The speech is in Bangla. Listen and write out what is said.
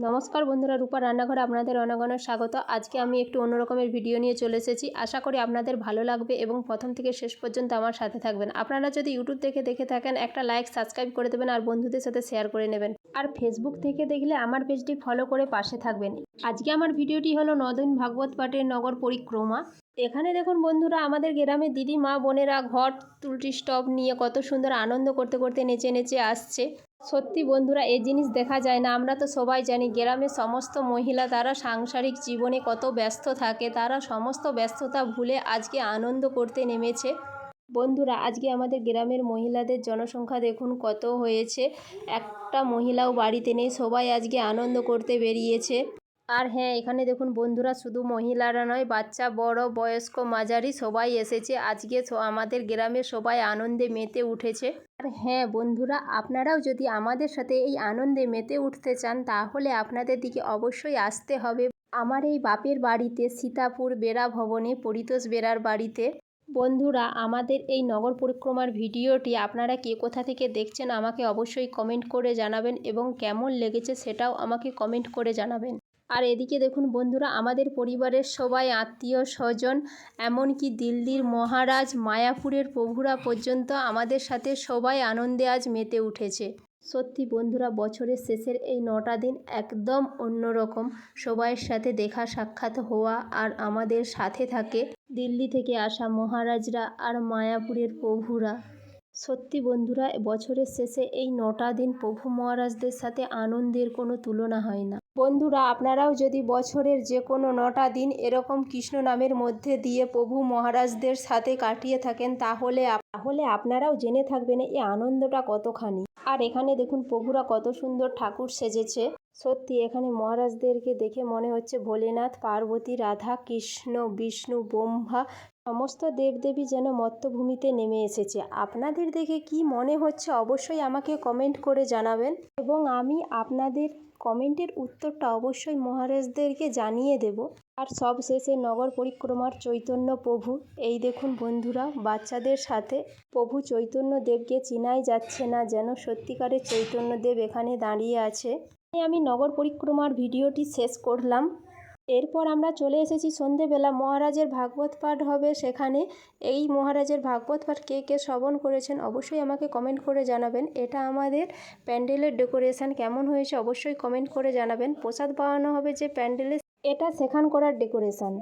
নমস্কার বন্ধুরা, রূপা রান্নাঘরে আপনাদের অনেক অনেক স্বাগত। আজকে আমি একটু অন্য রকমের ভিডিও নিয়ে চলে এসেছি। আশা করি আপনাদের ভালো লাগবে এবং প্রথম থেকে শেষ পর্যন্ত আমার সাথে থাকবেন। আপনারা যদি ইউটিউব থেকে দেখে থাকেন একটা লাইক সাবস্ক্রাইব করে দেবেন আর বন্ধুদের সাথে শেয়ার করে নেবেন। আর ফেসবুক থেকে দেখলে আমার পেজটি ফলো করে পাশে থাকবেন। আজকে আমার ভিডিওটি হলো 9 দিন ভাগবত পাঠের নগর পরিক্রমা। এখানে দেখুন বন্ধুরা, আমাদের গ্রামের দিদি মা বোনেরা ঘট তুলসী স্টভ নিয়ে কত সুন্দর আনন্দ করতে করতে নেচে নেচে আসছে। সত্যি বন্ধুরা, এই জিনিস দেখা যায় না। আমরা তো সবাই জানি গ্রামের সমস্ত মহিলা তারা সাংসারিক জীবনে কত ব্যস্ত থাকে, তারা সমস্ত ব্যস্ততা ভুলে আজকে আনন্দ করতে নেমেছে। বন্ধুরা, আজকে আমাদের গ্রামের মহিলাদের জনসংখ্যা দেখুন কত হয়েছে। একটা মহিলাও বাড়িতে নেই, সবাই আজকে আনন্দ করতে বেরিয়েছে। আর হ্যাঁ, এখানে দেখুন বন্ধুরা, শুধু মহিলারা নয়, বাচ্চা বড় বয়স্ক মাঝারি সবাই এসেছে। আজকে আমাদের গ্রামে সবাই আনন্দে মেতে উঠেছে। আর হ্যাঁ বন্ধুরা, আপনারাও যদি আমাদের সাথে এই আনন্দে মেতে উঠতে চান তাহলে আপনাদের দিকে অবশ্যই আসতে হবে আমার এই বাপের বাড়িতে, সীতাপুর বেড়া ভবনে, পরিতোষ বেড়ার বাড়িতে। বন্ধুরা, আমাদের এই নগর পরিক্রমার ভিডিওটি আপনারা কে কোথা থেকে দেখছেন আমাকে অবশ্যই কমেন্ট করে জানাবেন এবং কেমন লেগেছে সেটাও আমাকে কমেন্ট করে জানাবেন। আর এদিকে দেখুন বন্ধুরা, আমাদের পরিবারের সবাই আত্মীয় স্বজন, এমনকি দিল্লির মহারাজ, মায়াপুরের প্রভুরা পর্যন্ত আমাদের সাথে সবাই আনন্দে আজ মেতে উঠেছে। সত্যি বন্ধুরা, বছরের শেষের এই 9টা দিন একদম অন্যরকম। সবাইয়ের সাথে দেখা সাক্ষাৎ হওয়া, আর আমাদের সাথে থাকে দিল্লি থেকে আসা মহারাজরা আর মায়াপুরের প্রভুরা। সত্যি বন্ধুরা, বছরের শেষে এই 9টা দিন প্রভু মহারাজদের সাথে আনন্দের কোনো তুলনা হয় না। বন্ধুরা, আপনারাও যদি বছরের যে কোনো 9টা দিন এরকম কৃষ্ণ নামের মধ্যে দিয়ে প্রভু মহারাজদের সাথে কাটিয়ে থাকেন তাহলে আপনারাও জেনে থাকবেন এই আনন্দটা কতখানি। আর এখানে দেখুন প্রভুরা কত সুন্দর ঠাকুর সেজেছে। সত্যি এখানে মহারাজদেরকে দেখে মনে হচ্ছে ভোলেনাথ, পার্বতী, রাধা, কৃষ্ণ, বিষ্ণু, ব্রহ্মা সমস্ত দেবদেবী যেন মর্ত্যভূমিতে নেমে এসেছে। আপনাদের দেখে কি মনে হচ্ছে অবশ্যই আমাকে কমেন্ট করে জানাবেন এবং আমি আপনাদের কমেন্টের উত্তরটা অবশ্যই মহারাজদেরকে জানিয়ে দেব। আর সব শেষে নগর পরিক্রমার চৈতন্য প্রভু, এই দেখুন বন্ধুরা, বাচ্চাদের সাথে প্রভু চৈতন্য দেবকে চিনাই যাচ্ছে না, যেন সত্যিকারের চৈতন্য দেব এখানে দাঁড়িয়ে আছে। আমি নগর পরিক্রমার ভিডিওটি শেষ করলাম। এরপর আমরা চলে এসেছি সন্ধেবেলা, মহারাজের ভাগবত পাঠ হবে সেখানে। এই মহারাজের ভাগবত পাঠ কে কে শ্রবণ করেছেন অবশ্যই আমাকে কমেন্ট করে জানাবেন। এটা আমাদের প্যান্ডেলের ডেকোরেশন কেমন হয়েছে অবশ্যই কমেন্ট করে জানাবেন। প্রসাদ পাওয়ানো হবে যে প্যান্ডেলে, এটা সেখান করার ডেকোরেশন।